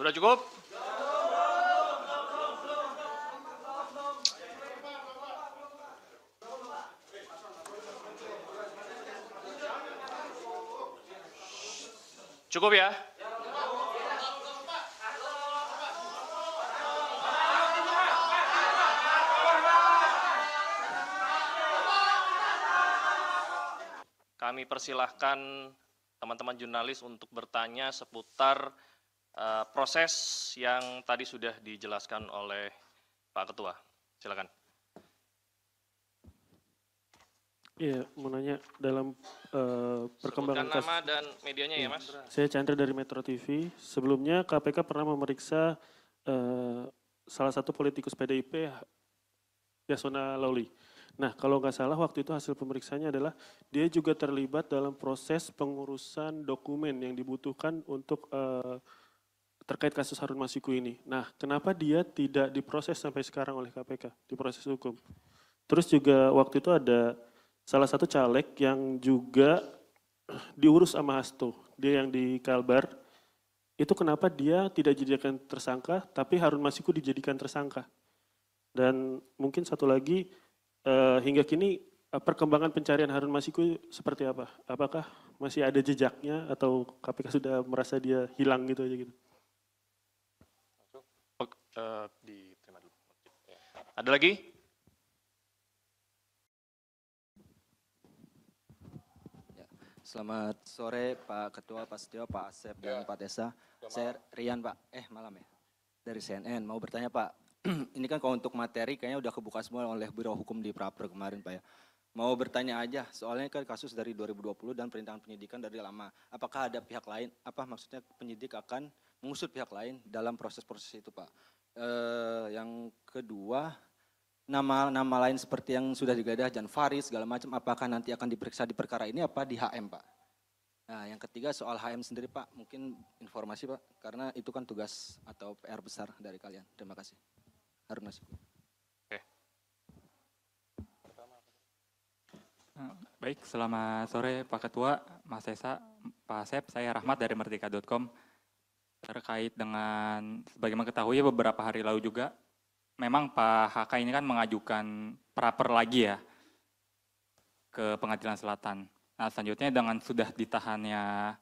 Sudah cukup? Cukup ya? Kami persilahkan teman-teman jurnalis untuk bertanya seputar proses yang tadi sudah dijelaskan oleh Pak Ketua. Silakan. Iya, mau nanya dalam perkembangan kasus. Nama dan medianya ya, Mas. Saya Chandra dari Metro TV. Sebelumnya KPK pernah memeriksa salah satu politikus PDIP, Yasona Lawli. Nah, kalau nggak salah waktu itu hasil pemeriksaannya adalah dia juga terlibat dalam proses pengurusan dokumen yang dibutuhkan untuk terkait kasus Harun Masiku ini. Nah, kenapa dia tidak diproses sampai sekarang oleh KPK, diproses hukum? Terus juga waktu itu ada salah satu caleg yang juga diurus sama Hasto, dia yang di Kalbar, itu kenapa dia tidak dijadikan tersangka, tapi Harun Masiku dijadikan tersangka. Dan mungkin satu lagi, hingga kini perkembangan pencarian Harun Masiku seperti apa? Apakah masih ada jejaknya atau KPK sudah merasa dia hilang gitu aja gitu? Diterima dulu. Ada lagi? Selamat sore Pak Ketua, Pak Setio, Pak Asep, dan Pak Desa. Saya Rian Pak, malam ya, dari CNN. Mau bertanya Pak, ini kan kalau untuk materi kayaknya udah kebuka semua oleh Biro Hukum di Praper kemarin Pak ya. Mau bertanya aja, soalnya kan kasus dari 2020 dan perintangan penyidikan dari lama. Apakah ada pihak lain, maksudnya penyidik akan mengusut pihak lain dalam proses-proses itu Pak. Yang kedua, nama lain seperti yang sudah digeledah, Jan Faris segala macam, apakah nanti akan diperiksa di perkara ini apa di HM Pak? Nah yang ketiga soal HM sendiri Pak, mungkin informasi Pak, karena itu kan tugas atau PR besar dari kalian. Terima kasih. Harun Masiku. Oke. Baik, selamat sore Pak Ketua, Mas Esa, Pak Asep, saya Rahmat dari Merdeka.com. Terkait dengan, sebagaimana ketahui beberapa hari lalu juga, memang Pak HK ini kan mengajukan praper lagi ya ke Pengadilan Selatan. Nah selanjutnya dengan sudah ditahannya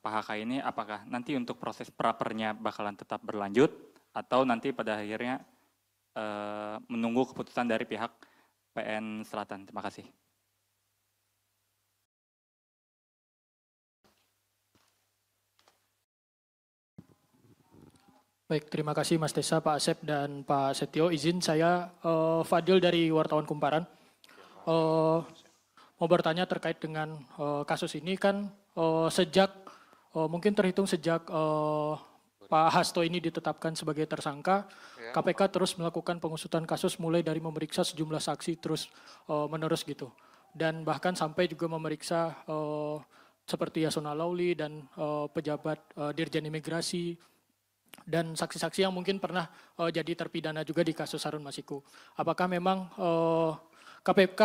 Pak HK ini, apakah nanti untuk proses prapernya bakalan tetap berlanjut atau nanti pada akhirnya menunggu keputusan dari pihak PN Selatan? Terima kasih. Baik, terima kasih Mas Desa, Pak Asep, dan Pak Setio. Izin saya Fadil dari Wartawan Kumparan. Mau bertanya terkait dengan kasus ini kan sejak, mungkin terhitung sejak Pak Hasto ini ditetapkan sebagai tersangka, KPK terus melakukan pengusutan kasus mulai dari memeriksa sejumlah saksi terus menerus gitu. Dan bahkan sampai juga memeriksa seperti Yasona Lawli dan pejabat Dirjen Imigrasi, dan saksi-saksi yang mungkin pernah jadi terpidana juga di kasus Harun Masiku. Apakah memang KPK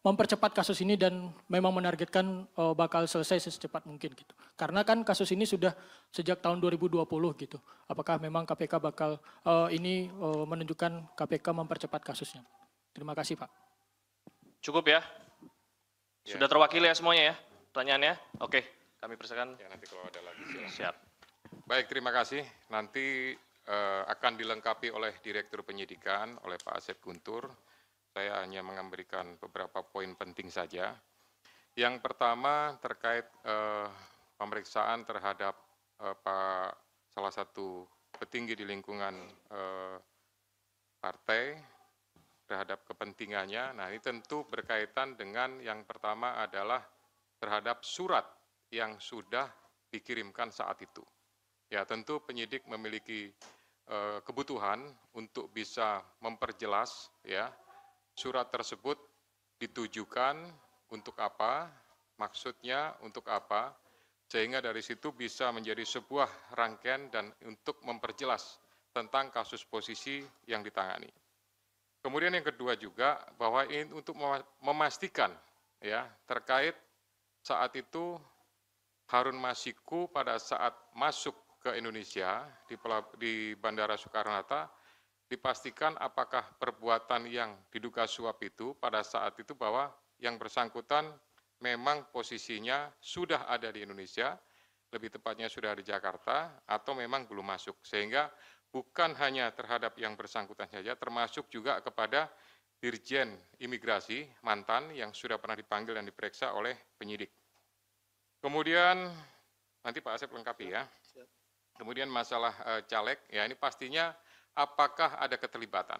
mempercepat kasus ini dan memang menargetkan bakal selesai secepat mungkin gitu. Karena kan kasus ini sudah sejak tahun 2020 gitu. Apakah memang KPK bakal ini menunjukkan KPK mempercepat kasusnya? Terima kasih Pak. Cukup ya? Sudah terwakili ya semuanya ya? Pertanyaannya? Oke, kami persilakan. Ya, nanti kalau ada lagi silakan. Siap. Baik, terima kasih. Nanti akan dilengkapi oleh Direktur Penyidikan, oleh Pak Asep Guntur. Saya hanya memberikan beberapa poin penting saja. Yang pertama terkait pemeriksaan terhadap salah satu petinggi di lingkungan partai terhadap kepentingannya. Nah, ini tentu berkaitan dengan yang pertama adalah terhadap surat yang sudah dikirimkan saat itu. Ya, tentu penyidik memiliki kebutuhan untuk bisa memperjelas ya surat tersebut ditujukan untuk apa, maksudnya untuk apa, sehingga dari situ bisa menjadi sebuah rangkaian dan untuk memperjelas tentang kasus posisi yang ditangani. Kemudian yang kedua juga bahwa ini untuk memastikan ya terkait saat itu Harun Masiku pada saat masuk ke Indonesia di Bandara Soekarno-Hatta dipastikan apakah perbuatan yang diduga suap itu pada saat itu bahwa yang bersangkutan memang posisinya sudah ada di Indonesia, lebih tepatnya sudah di Jakarta, atau memang belum masuk. Sehingga bukan hanya terhadap yang bersangkutan saja, termasuk juga kepada Dirjen Imigrasi mantan yang sudah pernah dipanggil dan diperiksa oleh penyidik. Kemudian, nanti Pak Asep lengkapi ya. Kemudian masalah caleg, ya ini pastinya apakah ada keterlibatan.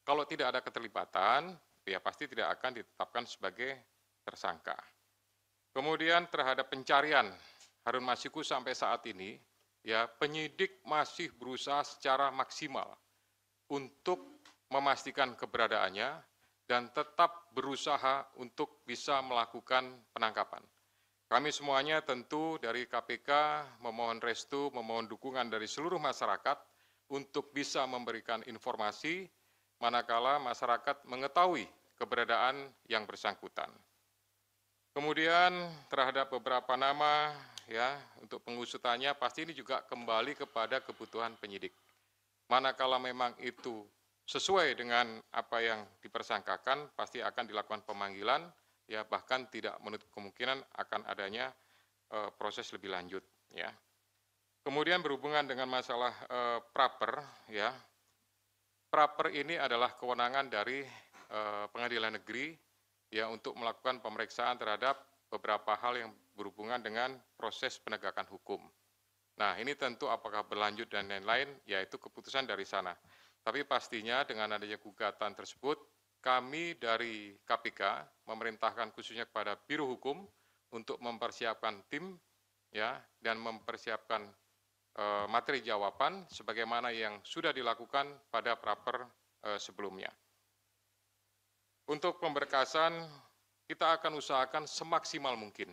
Kalau tidak ada keterlibatan, ya pasti tidak akan ditetapkan sebagai tersangka. Kemudian terhadap pencarian Harun Masiku sampai saat ini, ya penyidik masih berusaha secara maksimal untuk memastikan keberadaannya dan tetap berusaha untuk bisa melakukan penangkapan. Kami semuanya tentu dari KPK memohon restu, memohon dukungan dari seluruh masyarakat untuk bisa memberikan informasi manakala masyarakat mengetahui keberadaan yang bersangkutan. Kemudian terhadap beberapa nama ya untuk pengusutannya pasti ini juga kembali kepada kebutuhan penyidik. Manakala memang itu sesuai dengan apa yang dipersangkakan pasti akan dilakukan pemanggilan ya bahkan tidak menutup kemungkinan akan adanya proses lebih lanjut ya. Kemudian berhubungan dengan masalah praper ya. Praper ini adalah kewenangan dari pengadilan negeri ya untuk melakukan pemeriksaan terhadap beberapa hal yang berhubungan dengan proses penegakan hukum. Nah, ini tentu apakah berlanjut dan lain-lain yaitu keputusan dari sana. Tapi pastinya dengan adanya gugatan tersebut kami dari KPK memerintahkan khususnya kepada Biro Hukum untuk mempersiapkan tim ya dan mempersiapkan materi jawaban sebagaimana yang sudah dilakukan pada praper sebelumnya. Untuk pemberkasan kita akan usahakan semaksimal mungkin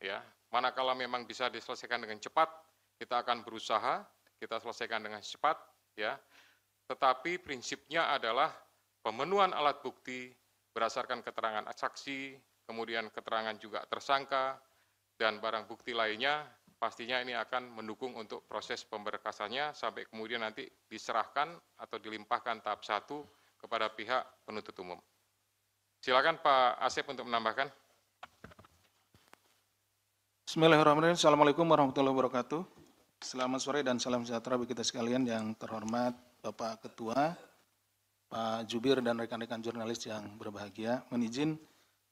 ya. Manakala memang bisa diselesaikan dengan cepat, kita akan berusaha kita selesaikan dengan cepat ya. Tetapi prinsipnya adalah pemenuhan alat bukti berdasarkan keterangan saksi, kemudian keterangan juga tersangka, dan barang bukti lainnya, pastinya ini akan mendukung untuk proses pemberkasannya sampai kemudian nanti diserahkan atau dilimpahkan tahap 1 kepada pihak penuntut umum. Silakan Pak Asep untuk menambahkan. Bismillahirrahmanirrahim. Assalamualaikum warahmatullahi wabarakatuh. Selamat sore dan salam sejahtera bagi kita sekalian yang terhormat Bapak Ketua, Pak Jubir dan rekan-rekan jurnalis yang berbahagia. Mohon izin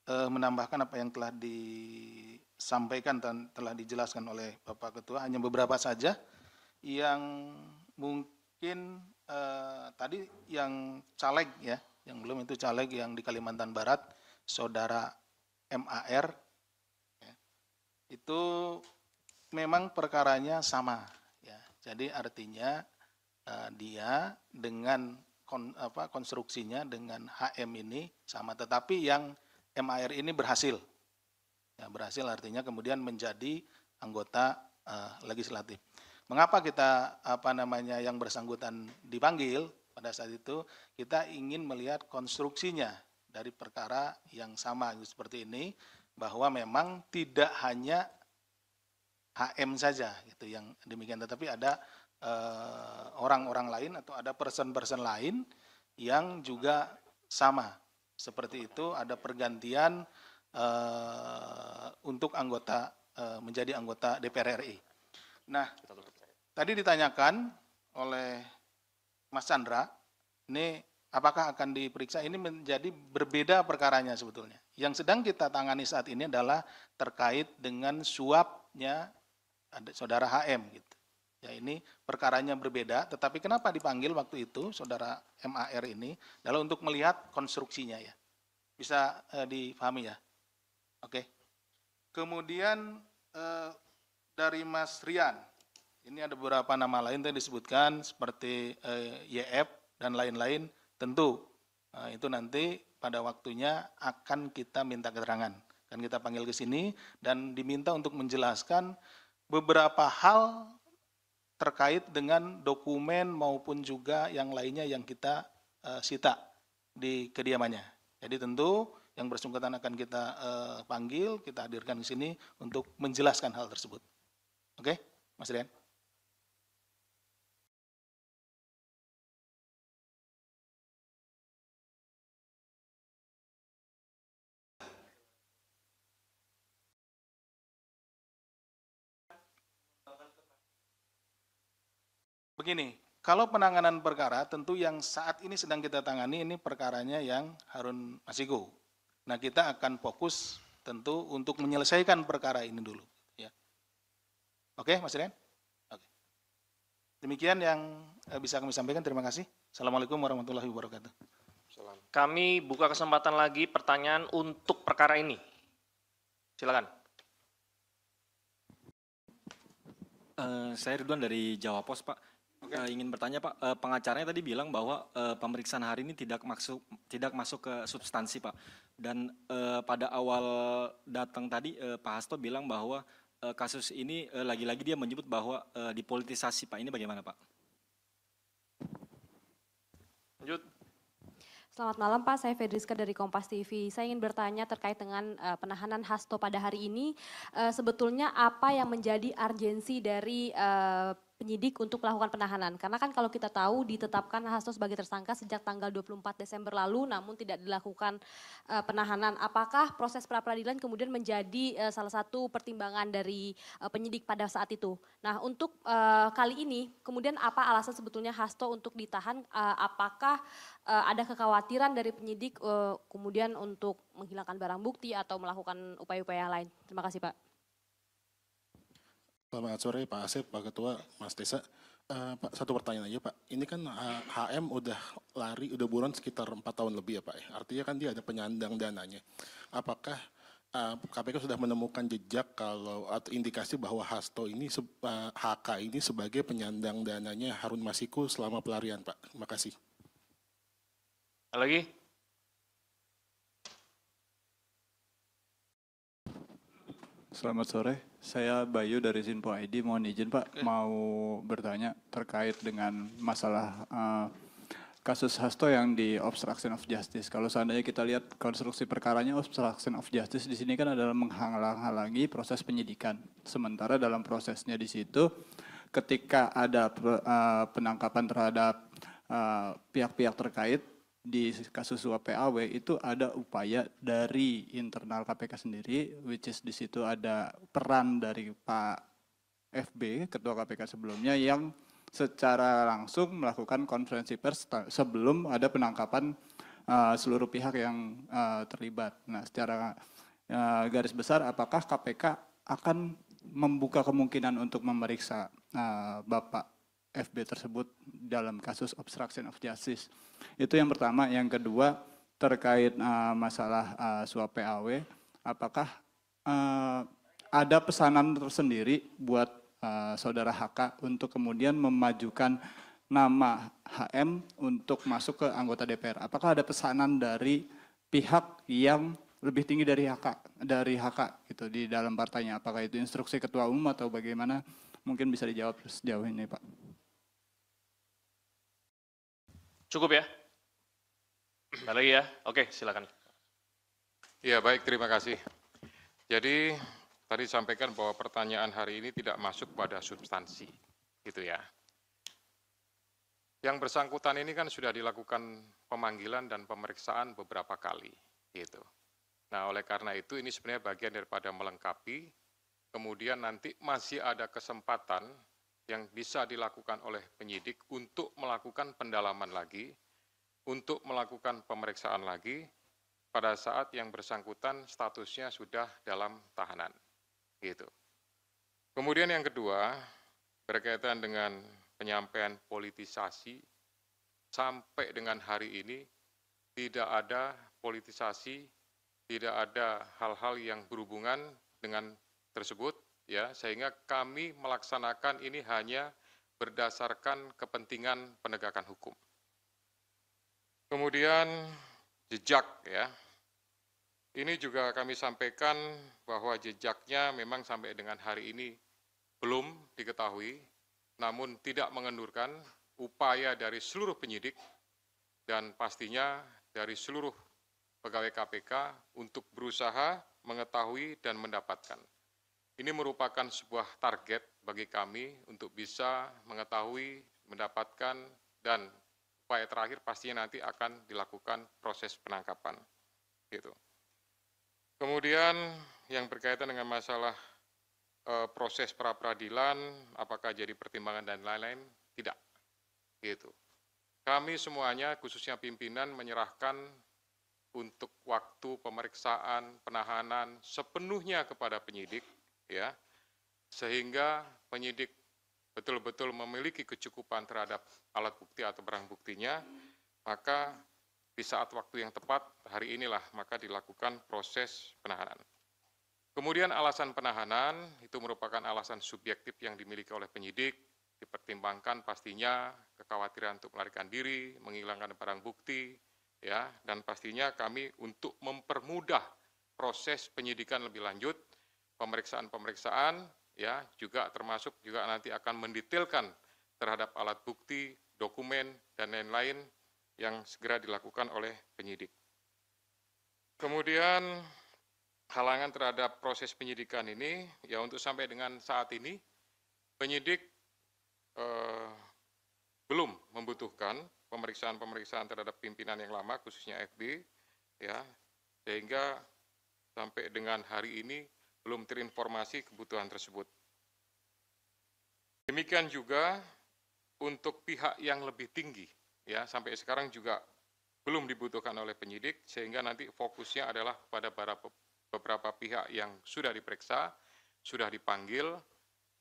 menambahkan apa yang telah disampaikan dan telah dijelaskan oleh Bapak Ketua, hanya beberapa saja yang mungkin tadi yang caleg ya, yang belum itu caleg yang di Kalimantan Barat, Saudara MAR, ya, itu memang perkaranya sama. Ya. Jadi artinya dia dengan konstruksinya dengan HM ini sama, tetapi yang MAR ini berhasil. Ya, berhasil artinya kemudian menjadi anggota legislatif. Mengapa kita yang bersangkutan dipanggil pada saat itu? Kita ingin melihat konstruksinya dari perkara yang sama seperti ini, bahwa memang tidak hanya HM saja gitu yang demikian, tetapi ada orang-orang lain atau ada person-person lain yang juga sama seperti itu, ada pergantian untuk anggota menjadi anggota DPR RI. Nah, tadi ditanyakan oleh Mas Chandra, ini apakah akan diperiksa? Ini menjadi berbeda perkaranya sebetulnya. Yang sedang kita tangani saat ini adalah terkait dengan suapnya Saudara HM gitu. Ya, ini perkaranya berbeda, tetapi kenapa dipanggil waktu itu Saudara MAR ini adalah untuk melihat konstruksinya ya. Bisa dipahami ya. Oke. Kemudian dari Mas Rian, ini ada beberapa nama lain yang disebutkan seperti YF dan lain-lain, tentu itu nanti pada waktunya akan kita minta keterangan. Kan kita panggil ke sini dan diminta untuk menjelaskan beberapa hal terkait dengan dokumen maupun juga yang lainnya yang kita sita di kediamannya. Jadi tentu yang bersangkutan akan kita panggil, kita hadirkan di sini untuk menjelaskan hal tersebut. Oke, Mas Rian? Begini, kalau penanganan perkara tentu yang saat ini sedang kita tangani ini perkaranya yang Harun Masiku. Nah, kita akan fokus tentu untuk menyelesaikan perkara ini dulu. Ya. Oke, Mas Rian? Oke. Demikian yang bisa kami sampaikan. Terima kasih. Assalamualaikum warahmatullahi wabarakatuh. Kami buka kesempatan lagi pertanyaan untuk perkara ini. Silakan. Saya Ridwan dari Jawa Pos, Pak. Ingin bertanya, Pak, pengacaranya tadi bilang bahwa pemeriksaan hari ini tidak masuk ke substansi, Pak. Dan pada awal datang tadi Pak Hasto bilang bahwa kasus ini lagi-lagi dia menyebut bahwa dipolitisasi, Pak. Ini bagaimana, Pak? Lanjut. Selamat malam Pak, saya Fedriska dari Kompas TV. Saya ingin bertanya terkait dengan penahanan Hasto pada hari ini. Sebetulnya apa yang menjadi urgensi dari penyidik untuk melakukan penahanan? Karena kan kalau kita tahu ditetapkan Hasto sebagai tersangka sejak tanggal 24 Desember lalu namun tidak dilakukan penahanan. Apakah proses pra-peradilan kemudian menjadi salah satu pertimbangan dari penyidik pada saat itu? Nah untuk kali ini kemudian apa alasan sebetulnya Hasto untuk ditahan? Apakah ada kekhawatiran dari penyidik kemudian untuk menghilangkan barang bukti atau melakukan upaya-upaya lain? Terima kasih Pak. Selamat sore Pak Asep, Pak Ketua, Mas Desa. Pak, satu pertanyaan aja Pak. Ini kan HM udah lari, udah buron sekitar 4 tahun lebih ya Pak. Artinya kan dia ada penyandang dananya. Apakah KPK sudah menemukan jejak kalau atau indikasi bahwa Hasto ini, HK ini sebagai penyandang dananya Harun Masiku selama pelarian Pak? Terima kasih. Lagi? Selamat sore, saya Bayu dari Zinpo ID. Mohon izin Pak, mau bertanya terkait dengan masalah kasus Hasto yang di obstruction of justice. Kalau seandainya kita lihat konstruksi perkaranya obstruction of justice di sini kan adalah menghalang-halangi proses penyidikan. Sementara dalam prosesnya di situ, ketika ada penangkapan terhadap pihak-pihak terkait, di kasus suap PAW itu ada upaya dari internal KPK sendiri, which is di situ ada peran dari Pak FB, Ketua KPK sebelumnya, yang secara langsung melakukan konferensi pers sebelum ada penangkapan seluruh pihak yang terlibat. Nah, secara garis besar, apakah KPK akan membuka kemungkinan untuk memeriksa Bapak FB tersebut dalam kasus obstruction of justice? Itu yang pertama. Yang kedua terkait masalah suap PAW, apakah ada pesanan tersendiri buat saudara HK untuk kemudian memajukan nama HM untuk masuk ke anggota DPR? Apakah ada pesanan dari pihak yang lebih tinggi dari HK gitu di dalam partainya? Apakah itu instruksi ketua umum atau bagaimana? Mungkin bisa dijawab sejauh ini Pak. Cukup ya? Ada lagi ya? Oke, silakan. Ya, baik, terima kasih. Jadi, tadi sampaikan bahwa pertanyaan hari ini tidak masuk pada substansi, gitu ya. Yang bersangkutan ini kan sudah dilakukan pemanggilan dan pemeriksaan beberapa kali, gitu. Nah, oleh karena itu ini sebenarnya bagian daripada melengkapi, kemudian nanti masih ada kesempatan yang bisa dilakukan oleh penyidik untuk melakukan pendalaman lagi, untuk melakukan pemeriksaan lagi pada saat yang bersangkutan statusnya sudah dalam tahanan. Gitu. Kemudian yang kedua, berkaitan dengan penyampaian politisasi, sampai dengan hari ini tidak ada politisasi, tidak ada hal-hal yang berhubungan dengan tersebut, ya, sehingga kami melaksanakan ini hanya berdasarkan kepentingan penegakan hukum. Kemudian jejak, ya, ini juga kami sampaikan bahwa jejaknya memang sampai dengan hari ini belum diketahui, namun tidak mengendurkan upaya dari seluruh penyidik dan pastinya dari seluruh pegawai KPK untuk berusaha mengetahui dan mendapatkan. Ini merupakan sebuah target bagi kami untuk bisa mengetahui, mendapatkan, dan upaya terakhir pastinya nanti akan dilakukan proses penangkapan. Gitu. Kemudian yang berkaitan dengan masalah proses pra-peradilan, apakah jadi pertimbangan dan lain-lain, tidak. Gitu. Kami semuanya, khususnya pimpinan, menyerahkan untuk waktu pemeriksaan, penahanan sepenuhnya kepada penyidik, ya, sehingga penyidik betul-betul memiliki kecukupan terhadap alat bukti atau barang buktinya, maka di saat waktu yang tepat, hari inilah maka dilakukan proses penahanan. Kemudian alasan penahanan itu merupakan alasan subjektif yang dimiliki oleh penyidik, dipertimbangkan pastinya kekhawatiran untuk melarikan diri, menghilangkan barang bukti, ya, dan pastinya kami untuk mempermudah proses penyidikan lebih lanjut, pemeriksaan-pemeriksaan, ya, juga termasuk juga nanti akan mendetailkan terhadap alat bukti, dokumen, dan lain-lain yang segera dilakukan oleh penyidik. Kemudian halangan terhadap proses penyidikan ini, ya untuk sampai dengan saat ini, penyidik belum membutuhkan pemeriksaan-pemeriksaan terhadap pimpinan yang lama, khususnya FB, ya, sehingga sampai dengan hari ini belum terinformasi kebutuhan tersebut. Demikian juga untuk pihak yang lebih tinggi, ya, sampai sekarang juga belum dibutuhkan oleh penyidik, sehingga nanti fokusnya adalah pada beberapa pihak yang sudah diperiksa, sudah dipanggil,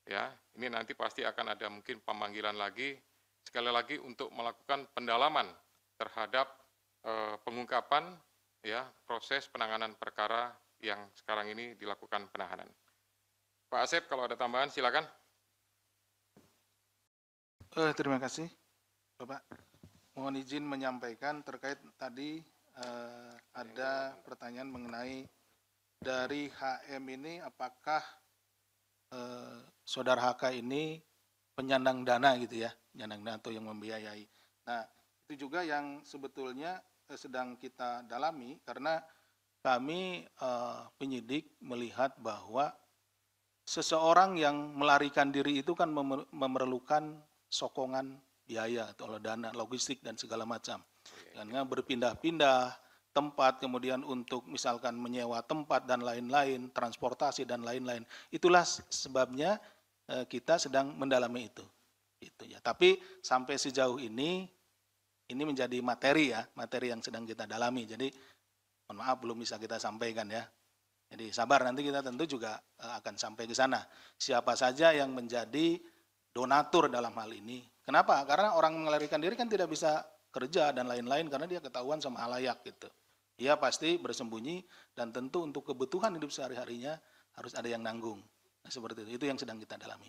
ya, ini nanti pasti akan ada mungkin pemanggilan lagi, sekali lagi untuk melakukan pendalaman terhadap pengungkapan, ya, proses penanganan perkara yang sekarang ini dilakukan penahanan. Pak Asep, kalau ada tambahan silakan. Terima kasih, Bapak. Mohon izin menyampaikan terkait tadi ada pertanyaan mengenai dari HM ini apakah Saudara HK ini penyandang dana gitu ya, penyandang dana atau yang membiayai. Nah, itu juga yang sebetulnya sedang kita dalami karena kami penyidik melihat bahwa seseorang yang melarikan diri itu kan memerlukan sokongan biaya atau dana logistik dan segala macam. Karena berpindah-pindah tempat, kemudian untuk misalkan menyewa tempat dan lain-lain, transportasi dan lain-lain. Itulah sebabnya kita sedang mendalami itu. Itu ya. Tapi sampai sejauh ini menjadi materi ya, materi yang sedang kita dalami. Jadi mohon maaf belum bisa kita sampaikan ya. Jadi sabar, nanti kita tentu juga akan sampai ke sana. Siapa saja yang menjadi donatur dalam hal ini. Kenapa? Karena orang melarikan diri kan tidak bisa kerja dan lain-lain karena dia ketahuan sama halayak gitu. Dia pasti bersembunyi dan tentu untuk kebutuhan hidup sehari-harinya harus ada yang nanggung. Nah, seperti itu yang sedang kita dalami.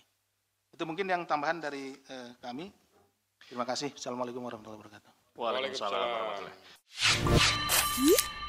Itu mungkin yang tambahan dari kami. Terima kasih. Assalamualaikum warahmatullahi wabarakatuh. Waalaikumsalam warahmatullahi wabarakatuh.